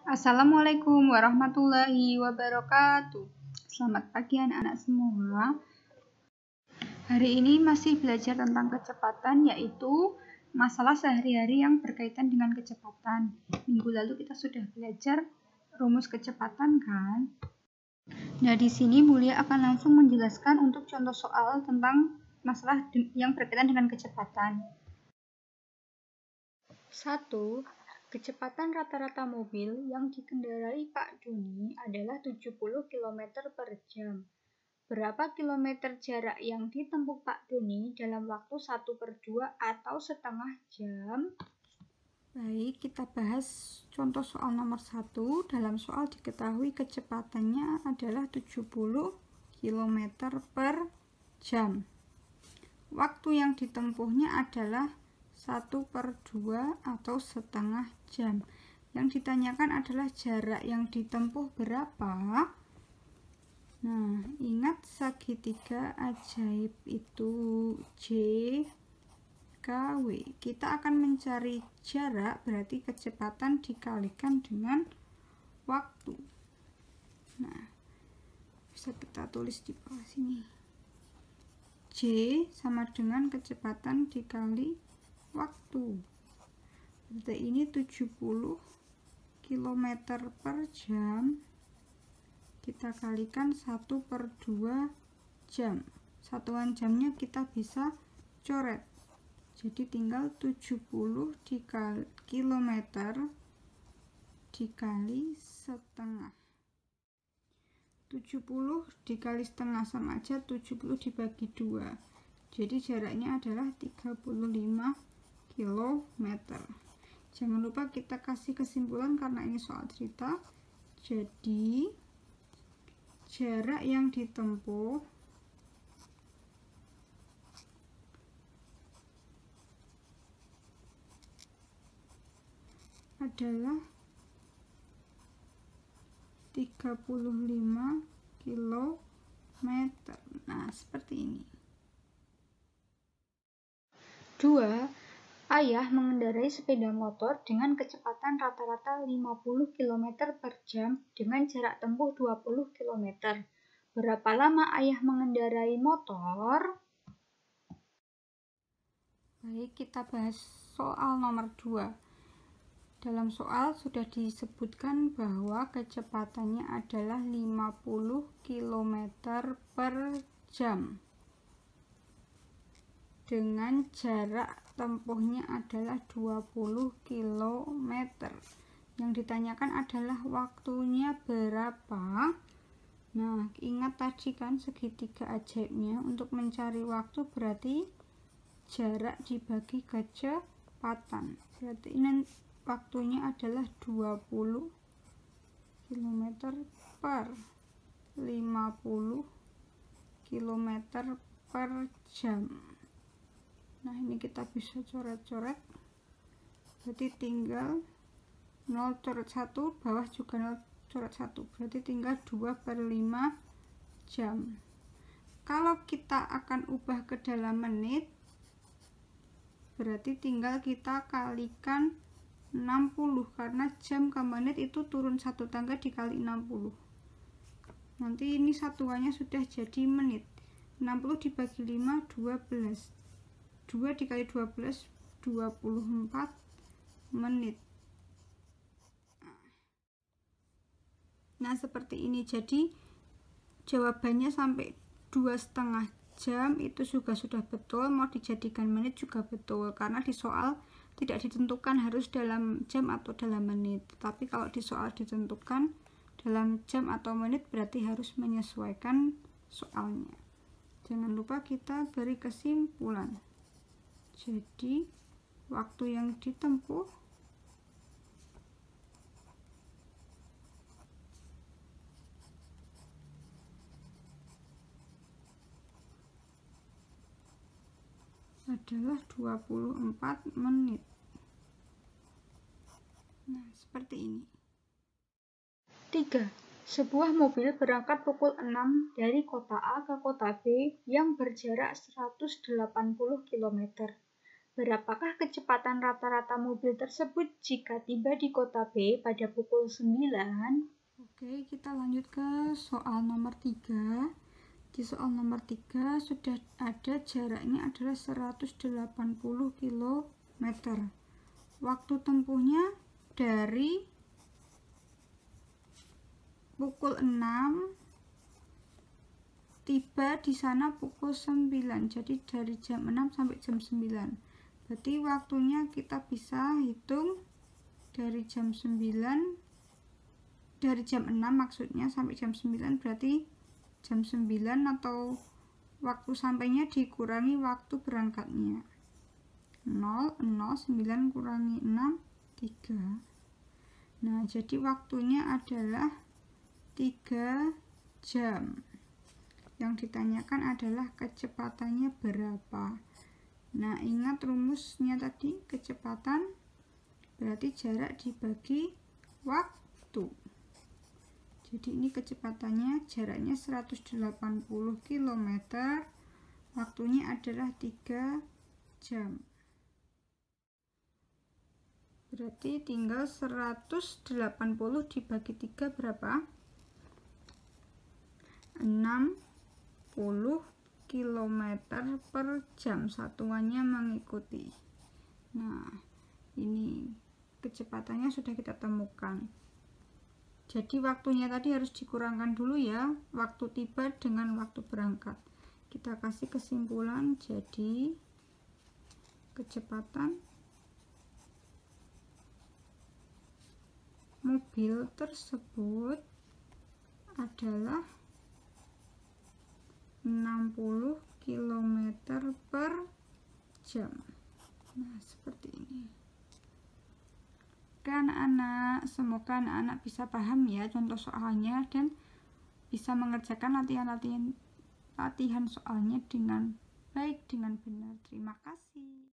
Assalamualaikum warahmatullahi wabarakatuh. Selamat pagi anak-anak semua. Hari ini masih belajar tentang kecepatan, yaitu masalah sehari-hari yang berkaitan dengan kecepatan. Minggu lalu kita sudah belajar rumus kecepatan kan? Nah, di sini Bulia akan langsung menjelaskan untuk contoh soal tentang masalah yang berkaitan dengan kecepatan. 1. Kecepatan rata-rata mobil yang dikendarai Pak Doni adalah 70 km per jam. Berapa kilometer jarak yang ditempuh Pak Doni dalam waktu 1/2 atau setengah jam? Baik, kita bahas contoh soal nomor 1. Dalam soal diketahui kecepatannya adalah 70 km per jam. Waktu yang ditempuhnya adalah 1/2 atau setengah jam. Yang ditanyakan adalah jarak yang ditempuh berapa. Nah, ingat segitiga ajaib itu J, K, W. Kita akan mencari jarak, berarti kecepatan dikalikan dengan waktu. Nah, bisa kita tulis di bawah sini. J sama dengan kecepatan dikali waktu. Berarti ini 70 km per jam kita kalikan 1/2 jam. Satuan jamnya kita bisa coret. Jadi tinggal 70 km dikali setengah. 70 dikali setengah sama aja 70 dibagi 2. Jadi jaraknya adalah 35 km. Jangan lupa kita kasih kesimpulan karena ini soal cerita. Jadi jarak yang ditempuh adalah 35 km. Nah, seperti ini. 2. Ayah mengendarai sepeda motor dengan kecepatan rata-rata 50 km per jam dengan jarak tempuh 20 km. Berapa lama ayah mengendarai motor? Baik, kita bahas soal nomor 2. Dalam soal sudah disebutkan bahwa kecepatannya adalah 50 km per jam. Dengan jarak tempuhnya adalah 20 km. Yang ditanyakan adalah waktunya berapa. Nah, ingat tadi kan segitiga ajaibnya. Untuk mencari waktu berarti jarak dibagi kecepatan. Berarti ini waktunya adalah 20 km per 50 km per jam. Nah, ini kita bisa coret-coret. Berarti tinggal 0 coret 1, bawah juga 0 coret 1. Berarti tinggal 2/5 jam. Kalau kita akan ubah ke dalam menit, berarti tinggal kita kalikan 60. Karena jam ke menit itu turun 1 tangga dikali 60. Nanti ini satuannya sudah jadi menit. 60 dibagi 5, 12. 2 dikali 12, 24 menit. Nah, seperti ini. Jadi jawabannya sampai 2,5 jam itu juga sudah betul. Mau dijadikan menit juga betul, karena di soal tidak ditentukan harus dalam jam atau dalam menit. Tapi kalau di soal ditentukan dalam jam atau menit, berarti harus menyesuaikan soalnya. Jangan lupa kita beri kesimpulan. Jadi waktu yang ditempuh adalah 24 menit. Nah, seperti ini. 3. Sebuah mobil berangkat pukul 6 dari kota A ke kota B yang berjarak 180 km. Berapakah kecepatan rata-rata mobil tersebut jika tiba di kota B pada pukul 9? Oke, kita lanjut ke soal nomor 3. Di soal nomor 3 sudah ada jaraknya adalah 180 km. Waktu tempuhnya dari pukul 6, tiba di sana pukul 9. Jadi dari jam 6 sampai jam 9. Berarti waktunya kita bisa hitung dari jam 9, dari jam 6 maksudnya sampai jam 9, berarti jam 9 atau waktu sampainya dikurangi waktu berangkatnya. 0, 9 kurangi 6, 3. Nah, jadi waktunya adalah 3 jam. Yang ditanyakan adalah kecepatannya berapa. Nah, ingat rumusnya tadi, kecepatan berarti jarak dibagi waktu. Jadi ini kecepatannya, jaraknya 180 km, waktunya adalah 3 jam. Berarti tinggal 180 dibagi 3 berapa? 60 km per jam, satuannya mengikuti. Nah, ini kecepatannya sudah kita temukan. Jadi waktunya tadi harus dikurangkan dulu ya, waktu tiba dengan waktu berangkat. Kita kasih kesimpulan, jadi kecepatan mobil tersebut adalah 60 km per jam. Nah, seperti ini. Oke anak-anak, semoga anak-anak bisa paham ya contoh soalnya dan bisa mengerjakan latihan soalnya dengan baik, dengan benar. Terima kasih.